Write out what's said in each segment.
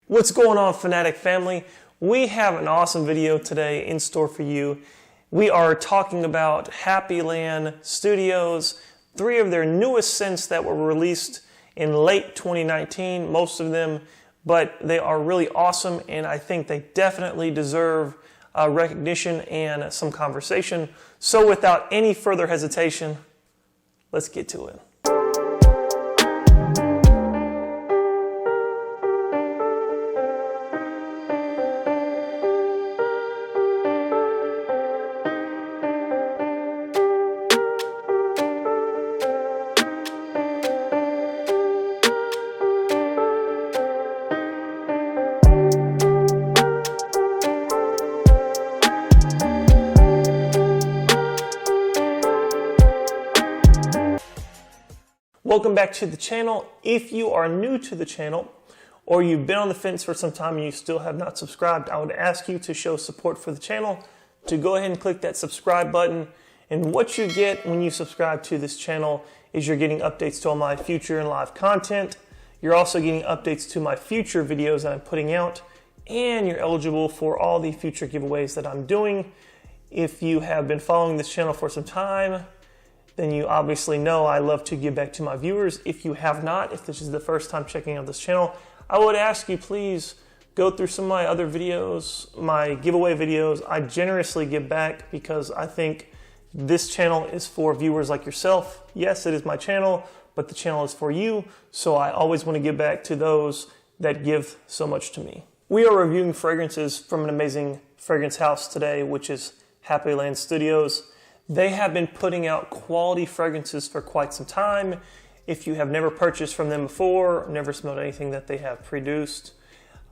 What's going on, Fanatic family? We have an awesome video today in store for you. We are talking about Happyland Studios, 3 of their newest scents that were released in late 2019, most of them, but they are really awesome and I think they definitely deserve recognition and some conversation. So without any further hesitation, let's get to it. Welcome back to the channel. If you are new to the channel or you've been on the fence for some time and you still have not subscribed, I would ask you to show support for the channel, to go ahead and click that subscribe button. And what you get when you subscribe to this channel is you're getting updates to all my future and live content. You're also getting updates to my future videos that I'm putting out, and you're eligible for all the future giveaways that I'm doing. If you have been following this channel for some time, then you obviously know I love to give back to my viewers. If you have not, if this is the first time checking out this channel, I would ask you please go through some of my other videos, my giveaway videos. I generously give back because I think this channel is for viewers like yourself. Yes, it is my channel, but the channel is for you, so I always want to give back to those that give so much to me. We are reviewing fragrances from an amazing fragrance house today, which is Happyland Studios. They have been putting out quality fragrances for quite some time. If you have never purchased from them before, never smelled anything that they have produced,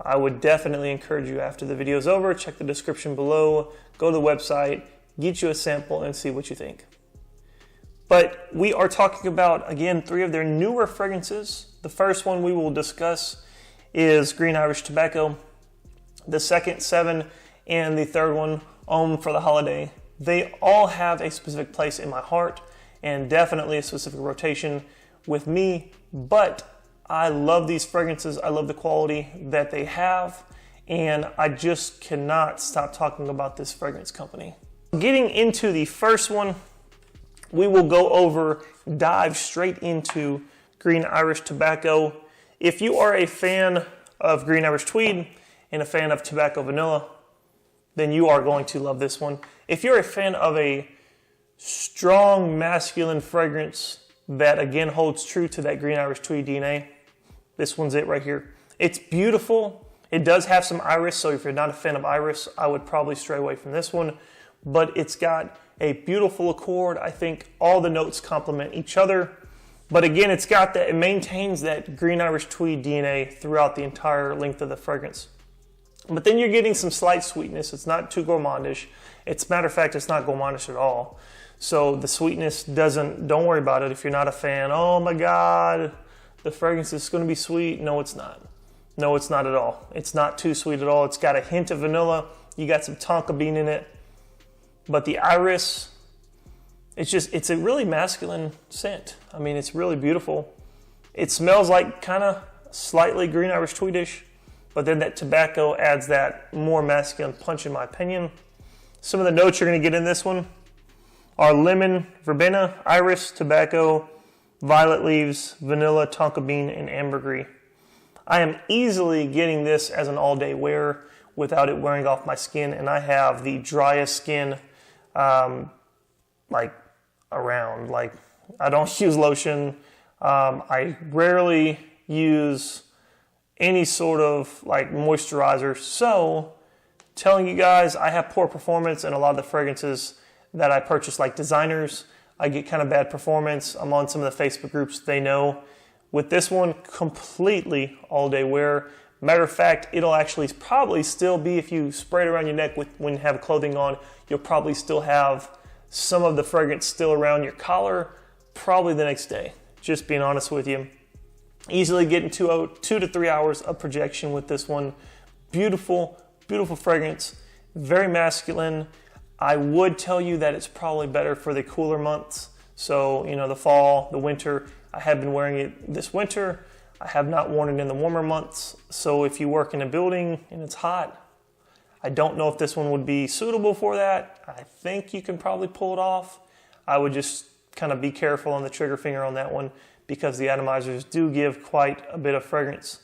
I would definitely encourage you after the video is over, check the description below, go to the website, get you a sample and see what you think. But we are talking about, again, 3 of their newer fragrances. The first one we will discuss is Green Irish Tobacco, the second 7, and the third one, Homme for the Holiday. They all have a specific place in my heart and definitely a specific rotation with me, but I love these fragrances. I love the quality that they have, and I just cannot stop talking about this fragrance company. Getting into the first one, we will dive straight into Green Irish Tobacco. If you are a fan of Green Irish Tweed and a fan of Tobacco Vanilla, then you are going to love this one. If you're a fan of a strong masculine fragrance that again holds true to that Green Irish Tweed DNA, this one's it right here. It's beautiful. It does have some iris, so if you're not a fan of iris, I would probably stray away from this one. But it's got a beautiful accord. I think all the notes complement each other. But again, it maintains that Green Irish Tweed DNA throughout the entire length of the fragrance. But then you're getting some slight sweetness. It's not too gourmandish. Matter of fact, it's not gourmandish at all. So the sweetness don't worry about it if you're not a fan. Oh my God, the fragrance is going to be sweet. No, it's not. No, it's not at all. It's not too sweet at all. It's got a hint of vanilla. You got some tonka bean in it. But the iris, it's a really masculine scent. I mean, it's really beautiful. It smells like kind of slightly Green Irish Tweedish. But then that tobacco adds that more masculine punch in my opinion. Some of the notes you're going to get in this one are lemon, verbena, iris, tobacco, violet leaves, vanilla, tonka bean, and ambergris. I am easily getting this as an all-day wear without it wearing off my skin, and I have the driest skin around. I don't use lotion. I rarely use any sort of moisturizer. So telling you guys, I have poor performance in a lot of the fragrances that I purchase, like designers. I get kind of bad performance. I'm on some of the Facebook groups, they know. With this one, completely all day wear. Matter of fact, it'll actually probably still be, if you spray it around your neck when you have clothing on, you'll probably still have some of the fragrance still around your collar, probably the next day. Just being honest with you. Easily getting 2 to 3 hours of projection with this one. Beautiful, beautiful fragrance. Very masculine. I would tell you that it's probably better for the cooler months. So, the fall, the winter. I have been wearing it this winter. I have not worn it in the warmer months. So if you work in a building and it's hot, I don't know if this one would be suitable for that. I think you can probably pull it off. I would just kind of be careful on the trigger finger on that one because the atomizers do give quite a bit of fragrance.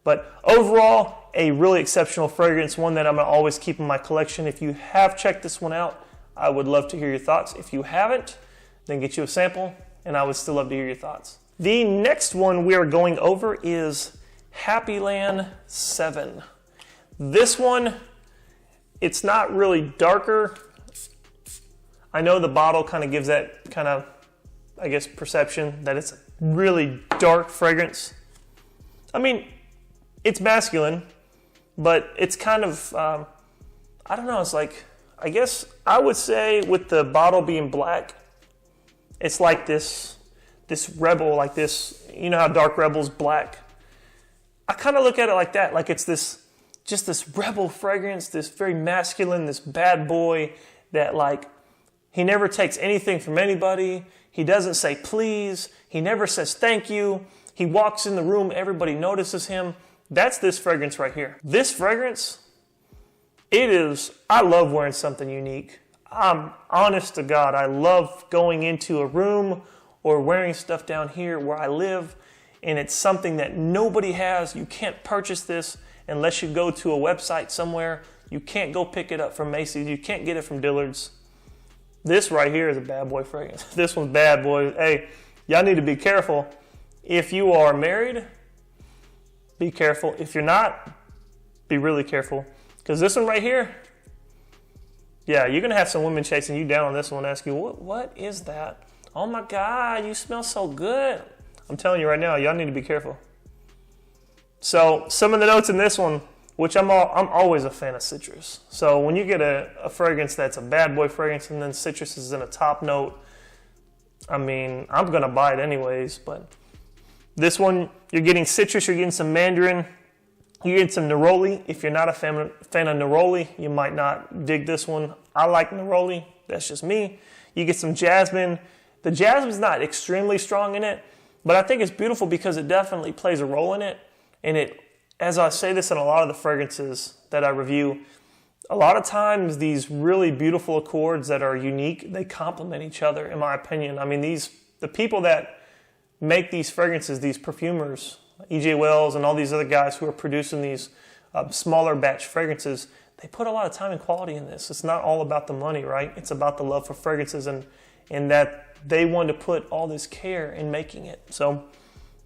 But overall, a really exceptional fragrance, one that I'm going to always keep in my collection. If you have checked this one out, I would love to hear your thoughts. If you haven't, then get you a sample, and I would still love to hear your thoughts. The next one we are going over is Happyland 7. This one, it's not really darker. I know the bottle kind of gives that kind of, I guess, perception that it's a really dark fragrance. I mean, it's masculine, but it's kind of, I don't know, it's like, I guess I would say with the bottle being black, it's like this Rebel, like this, you know how Dark Rebel's black? I kind of look at it like that, like it's just this Rebel fragrance, this very masculine, this bad boy that like, he never takes anything from anybody. He doesn't say please. He never says thank you. He walks in the room, everybody notices him. That's this fragrance right here. This fragrance, I love wearing something unique. I'm honest to God, I love going into a room or wearing stuff down here where I live, and it's something that nobody has. You can't purchase this unless you go to a website somewhere. You can't go pick it up from Macy's. You can't get it from Dillard's. This right here is a bad boy fragrance. This one's bad boy. Hey, y'all need to be careful. If you are married, be careful. If you're not, be really careful. Because this one right here, yeah, you're going to have some women chasing you down on this one and ask you, what is that? Oh my God, you smell so good. I'm telling you right now, y'all need to be careful. So some of the notes in this one, which I'm always a fan of citrus. So when you get a fragrance that's a bad boy fragrance and then citrus is in a top note, I mean, I'm going to buy it anyways. But this one, you're getting citrus, you're getting some mandarin, you're getting some neroli. If you're not a fan of neroli, you might not dig this one. I like neroli. That's just me. You get some jasmine. The jasmine's not extremely strong in it, but I think it's beautiful because it definitely plays a role in it. And it, as I say this in a lot of the fragrances that I review, a lot of times these really beautiful accords that are unique, they complement each other, in my opinion. I mean, the people that make these fragrances, these perfumers, E.J. Wells and all these other guys who are producing these smaller batch fragrances, they put a lot of time and quality in this. It's not all about the money, right? It's about the love for fragrances and that they want to put all this care in making it. So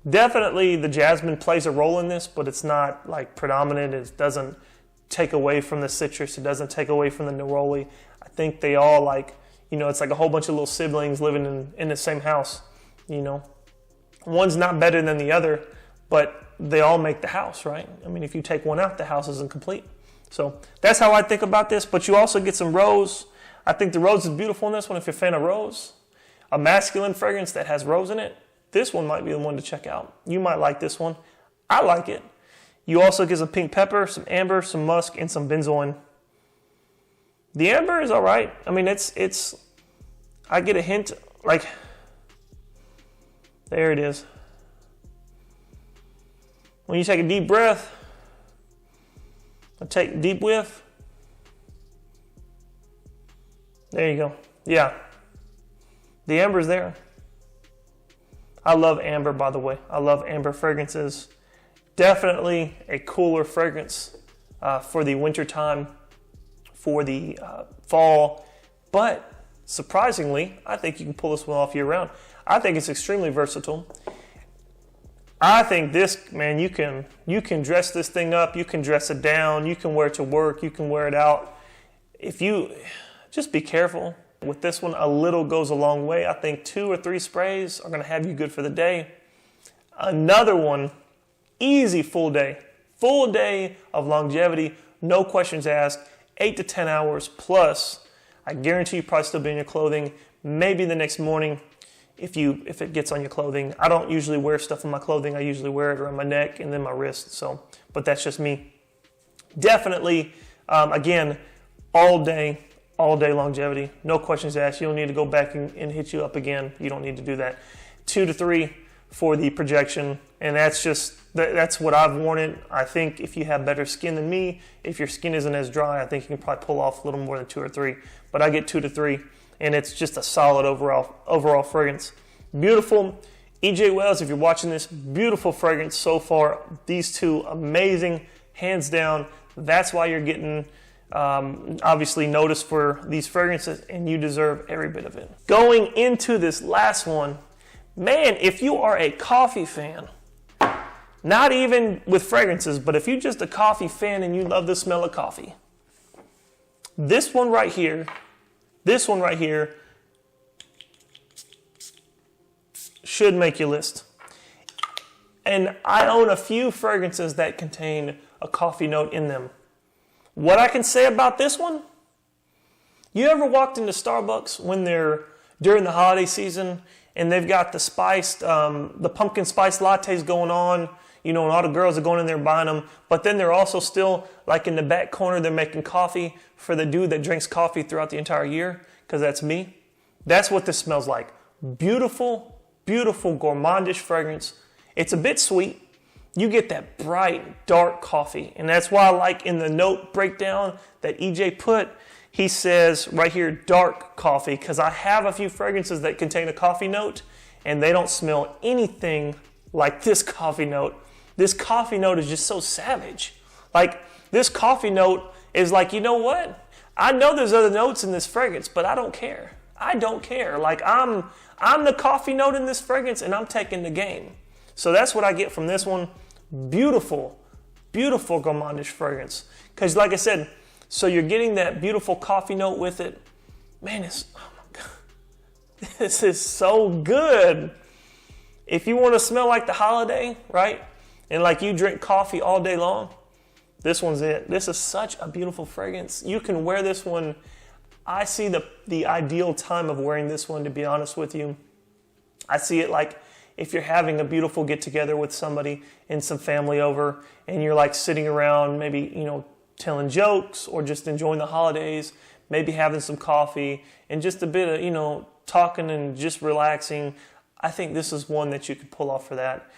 definitely the jasmine plays a role in this, but it's not like predominant. It doesn't take away from the citrus. It doesn't take away from the neroli. I think they all like, you know, it's like a whole bunch of little siblings living in the same house, you know. One's not better than the other, but they all make the house, right? I mean, if you take one out, the house isn't complete. So that's how I think about this. But you also get some rose. I think the rose is beautiful in this one if you're a fan of rose. A masculine fragrance that has rose in it, this one might be the one to check out. You might like this one. I like it. You also get some pink pepper, some amber, some musk, and some benzoin. The amber is all right. I mean, it's. I get a hint, like, there it is. When you take a deep breath, take a deep whiff. There you go. Yeah. The amber's there. I love amber, by the way. I love amber fragrances. Definitely a cooler fragrance for the winter time, for the fall. But surprisingly, I think you can pull this one off year round. I think it's extremely versatile. I think this, man, you can dress this thing up, you can dress it down, you can wear it to work, you can wear it out. If you just be careful. With this one, a little goes a long way. I think 2 or 3 sprays are going to have you good for the day. Another one, easy full day of longevity, no questions asked, 8 to 10 hours plus. I guarantee you probably still be in your clothing. Maybe the next morning, if it gets on your clothing. I don't usually wear stuff on my clothing. I usually wear it around my neck and then my wrist. So, but that's just me. Definitely, again, all day longevity. No questions asked. You don't need to go back and hit you up again. You don't need to do that. 2 to 3 for the projection. And that's what I've worn it. I think if you have better skin than me, if your skin isn't as dry, I think you can probably pull off a little more than 2 or 3. But I get 2 to 3, and it's just a solid overall fragrance. Beautiful. EJ Wells, if you're watching this, beautiful fragrance so far. These two, amazing, hands down. That's why you're getting obviously noticed for these fragrances, and you deserve every bit of it. Going into this last one, man, if you are a coffee fan, not even with fragrances, but if you're just a coffee fan and you love the smell of coffee, this one right here should make your list. And I own a few fragrances that contain a coffee note in them. What I can say about this one, you ever walked into Starbucks when they're during the holiday season and they've got the pumpkin spice lattes going on, and all the girls are going in there buying them, but then they're also still, like in the back corner, they're making coffee for the dude that drinks coffee throughout the entire year, because that's me. That's what this smells like. Beautiful, beautiful, gourmandish fragrance. It's a bit sweet. You get that bright, dark coffee, and that's why I like in the note breakdown that EJ put, he says right here, dark coffee, because I have a few fragrances that contain a coffee note, and they don't smell anything like this coffee note. This coffee note is just so savage. Like, this coffee note is like, you know what? I know there's other notes in this fragrance, but I don't care. I don't care. Like, I'm the coffee note in this fragrance, and I'm taking the game. So that's what I get from this one. Beautiful, beautiful gourmandish fragrance. Because like I said, so you're getting that beautiful coffee note with it. Man, oh my God. This is so good. If you want to smell like the holiday, right? And like you drink coffee all day long, this one's it. This is such a beautiful fragrance. You can wear this one. I see the ideal time of wearing this one, to be honest with you. I see it like if you're having a beautiful get-together with somebody and some family over, and you're like sitting around maybe, telling jokes or just enjoying the holidays, maybe having some coffee and just a bit of, talking and just relaxing. I think this is one that you could pull off for that.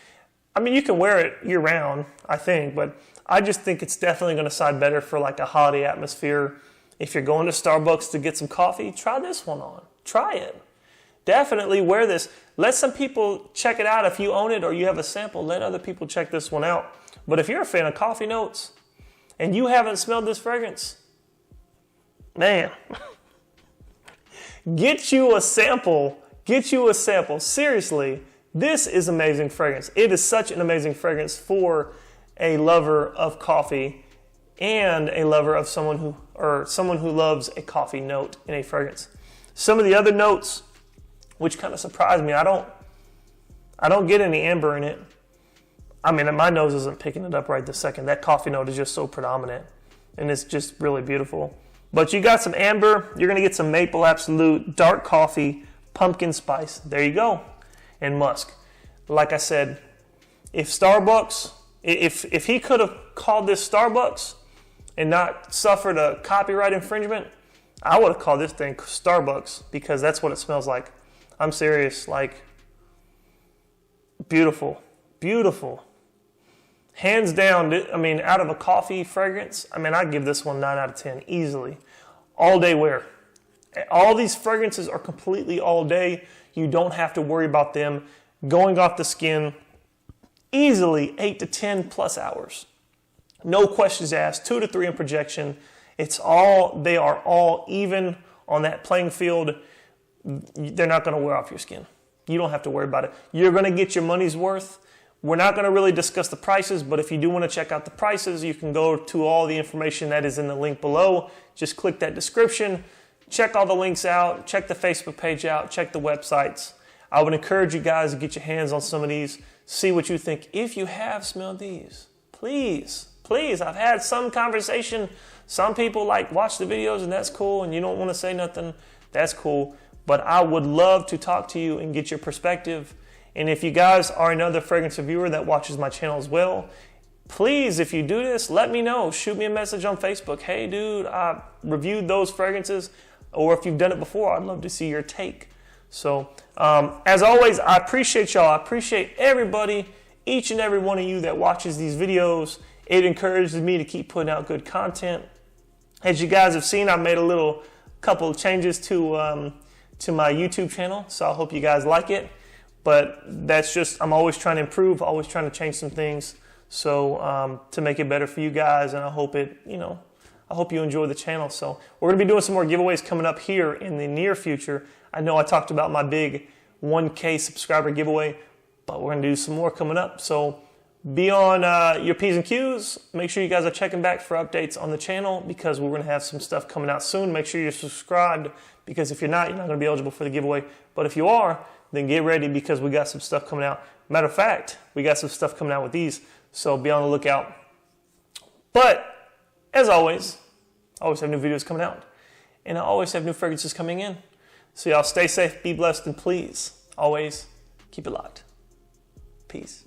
I mean, you can wear it year-round, I think, but I just think it's definitely going to side better for like a holiday atmosphere. If you're going to Starbucks to get some coffee, try this one on. Try it. Definitely wear this. Let some people check it out. If you own it or you have a sample, let other people check this one out. But if you're a fan of coffee notes and you haven't smelled this fragrance, man, get you a sample. Get you a sample. Seriously, this is amazing fragrance. It is such an amazing fragrance for a lover of coffee and a lover of someone who loves a coffee note in a fragrance. Some of the other notes, which kind of surprised me, I don't get any amber in it. I mean, my nose isn't picking it up right this second. That coffee note is just so predominant, and it's just really beautiful. But you got some amber. You're going to get some maple absolute, dark coffee, pumpkin spice. There you go. And musk. Like I said, if Starbucks, if he could have called this Starbucks and not suffered a copyright infringement, I would have called this thing Starbucks, because that's what it smells like. I'm serious. Like, beautiful, beautiful. Hands down, I mean, out of a coffee fragrance, I'd give this one 9 out of 10 easily. All day wear. All these fragrances are completely all day. You don't have to worry about them going off the skin easily 8 to 10 plus hours. No questions asked, 2 to 3 in projection. They are all even on that playing field. They're not going to wear off your skin. You don't have to worry about it. You're going to get your money's worth. We're not going to really discuss the prices, but if you do want to check out the prices, you can go to all the information that is in the link below. Just click that description. Check all the links out. Check the Facebook page out. Check the websites. I would encourage you guys to get your hands on some of these. See what you think. If you have smelled these, please. I've had some conversation. Some people watch the videos and that's cool, and you don't want to say nothing. That's cool. But I would love to talk to you and get your perspective. And if you guys are another fragrance reviewer that watches my channel as well, please, if you do this, let me know. Shoot me a message on Facebook. Hey, dude, I reviewed those fragrances. Or if you've done it before, I'd love to see your take. So, as always, I appreciate y'all. I appreciate everybody each and every one of you that watches these videos. It encourages me to keep putting out good content. As you guys have seen, I made a couple of changes to my YouTube channel, so I hope you guys like it. But that's just, I'm always trying to improve, always trying to change some things, so to make it better for you guys, and I hope I hope you enjoy the channel. So we're going to be doing some more giveaways coming up here in the near future. I know I talked about my big 1K subscriber giveaway, but we're going to do some more coming up. So be on your P's and Q's. Make sure you guys are checking back for updates on the channel, because we're going to have some stuff coming out soon. Make sure you're subscribed, because if you're not going to be eligible for the giveaway. But if you are, then get ready, because we got some stuff coming out. Matter of fact, we got some stuff coming out with these, so be on the lookout. But as always, I always have new videos coming out, and I always have new fragrances coming in. So y'all stay safe, be blessed, and please always keep it locked. Peace.